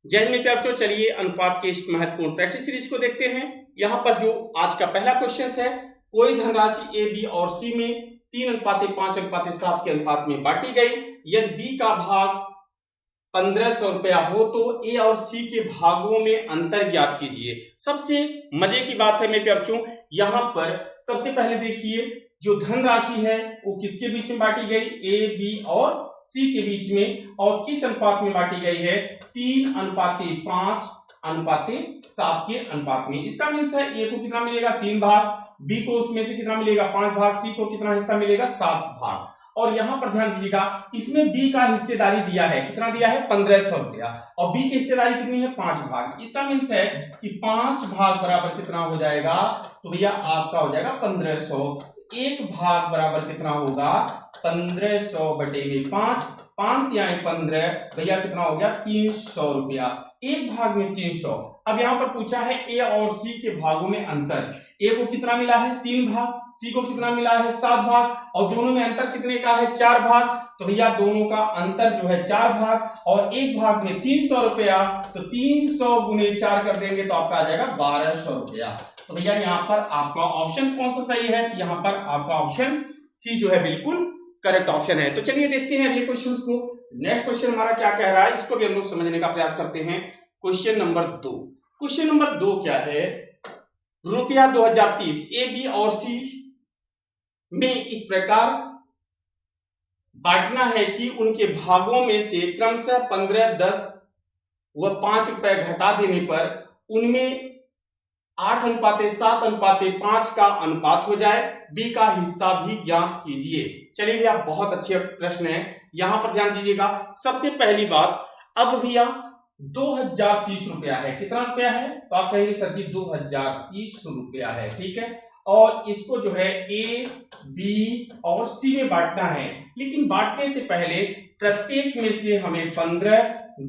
जय हिंद बच्चों, चलिए अनुपात के इस महत्वपूर्ण प्रैक्टिस सीरीज को देखते हैं। यहाँ पर जो आज का पहला क्वेश्चन है, कोई धनराशि ए, बी और सी में 3:5:7 के अनुपात में बांटी गई। यदि बी का भाग 1500 रुपया हो तो ए और सी के भागों में अंतर ज्ञात कीजिए। सबसे मजे की बात है मेरे बच्चों, यहाँ पर सबसे पहले देखिए जो धनराशि है वो किसके बीच में बांटी गई, ए, बी और सी के बीच में, और किस अनुपात में बांटी गई है, 3:5:7 के अनुपात में। इसका मीन्स है ए को कितना मिलेगा, 3 भाग, बी को उसमें से कितना मिलेगा, 5 भाग, सी को कितना हिस्सा मिलेगा, 7 भाग। और यहां पर ध्यान दीजिएगा, इसमें बी का हिस्सेदारी दिया है, कितना दिया है, 1500 रुपया, और बी की हिस्सेदारी कितनी है, 5 भाग। इसका मीन्स है कि 5 भाग बराबर कितना हो जाएगा, तो भैया आपका हो जाएगा 1500। एक भाग बराबर कितना होगा, 1500 बटे में 5, 5 या 15, भैया कितना हो गया, 300 रुपया। एक भाग में 300। अब यहाँ पर पूछा है ए और सी के भागों में अंतर। ए को कितना मिला है, 3 भाग, सी को कितना मिला है, 7 भाग, और दोनों में अंतर कितने का है, 4 भाग। तो भैया दोनों का अंतर जो है 4 भाग, और एक भाग में 300 रुपया, तो 300 गुने 4 कर देंगे तो आपका आ जाएगा 1200 रुपया। तो भैया यहाँ पर आपका ऑप्शन कौन सा सही है, तो यहाँ पर आपका ऑप्शन सी जो है बिल्कुल करेक्ट ऑप्शन है। तो चलिए देखते हैं अगले क्वेश्चन को। नेक्स्ट क्वेश्चन हमारा क्या कह रहा है, इसको भी हम लोग समझने का प्रयास करते हैं। Question number 2। क्वेश्चन नंबर 2 क्या है, रुपया 2030 ए, बी और सी में इस प्रकार बांटना है कि उनके भागों में से क्रमशः 15, 10 व 5 रुपए घटा देने पर उनमें 8:7:5 का अनुपात हो जाए। बी का हिस्सा भी ज्ञात कीजिए। चलिए भैया, बहुत अच्छे प्रश्न है, यहां पर ध्यान दीजिएगा। सबसे पहली बात, अब भैया 2030 रुपया है, कितना रुपया है, तो आप कहेंगे सर जी 2030 रुपया है, ठीक है। और इसको जो है ए, बी और सी में बांटना है, लेकिन बांटने से पहले प्रत्येक में से हमें 15,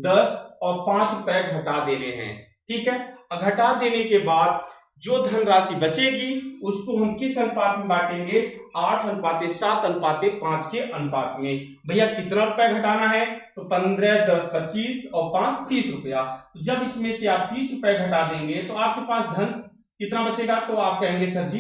10 और 5 रुपए घटा देने हैं, ठीक है। घटा देने के बाद जो धनराशि बचेगी उसको हम किस अनुपात में बांटेंगे, 8:7:5 के अनुपात में। भैया कितना रुपया घटाना है, तो 15, 10, 25 और 5 30 रुपया। तो जब इसमें से आप 30 रुपए घटा देंगे तो आपके पास धन कितना बचेगा, तो आप कहेंगे सर जी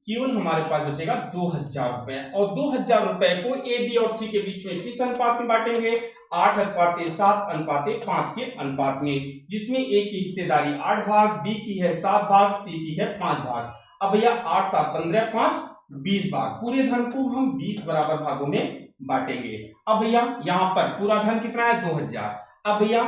केवल हमारे पास बचेगा 2000 रुपए। और 2000 रुपए को ए, बी और सी के बीच में किस अनुपात में बांटेंगे, 8:7:5 के अनुपात में, जिसमें ए की हिस्सेदारी 8 भाग, बी की है 7 भाग, सी की है 5 भाग। अब भैया 8, 7, 15, 5, 20 भाग। पूरे धन को हम 20 बराबर भागों में बांटेंगे। अब भैया यहाँ पर पूरा धन कितना है, 2000। अब भैया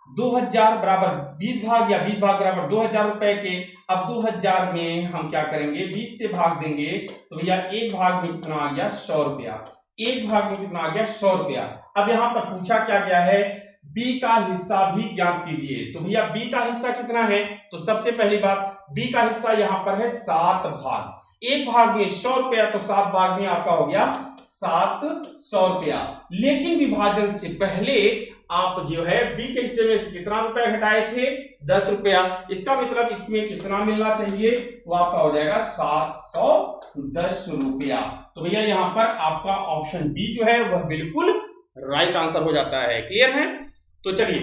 2000 बराबर 20 भाग, या 20 भाग बराबर 2000 रुपए के। अब 2000 में हम क्या करेंगे, 20 से भाग देंगे, तो भैया एक भाग में कितना आ गया, 100 रुपया। एक भाग में कितना आ गया, 100 रुपया। अब यहाँ पर पूछा क्या गया है, बी का हिस्सा भी ज्ञात कीजिए। तो भैया बी का हिस्सा कितना है, तो सबसे पहली बात, बी का हिस्सा यहाँ पर है 7 भाग। एक भाग में 100 रुपया, तो 7 भाग में आपका हो गया 700 रुपया। लेकिन विभाजन से पहले आप जो है बी के हिस्से में से कितना रुपया घटाए थे, 10 रुपया। इसका मतलब इसमें कितना मिलना चाहिए, वो आपका हो जाएगा 710 रुपया। तो भैया यहाँ पर आपका ऑप्शन बी जो है वह बिल्कुल राइट आंसर हो जाता है। क्लियर है। तो चलिए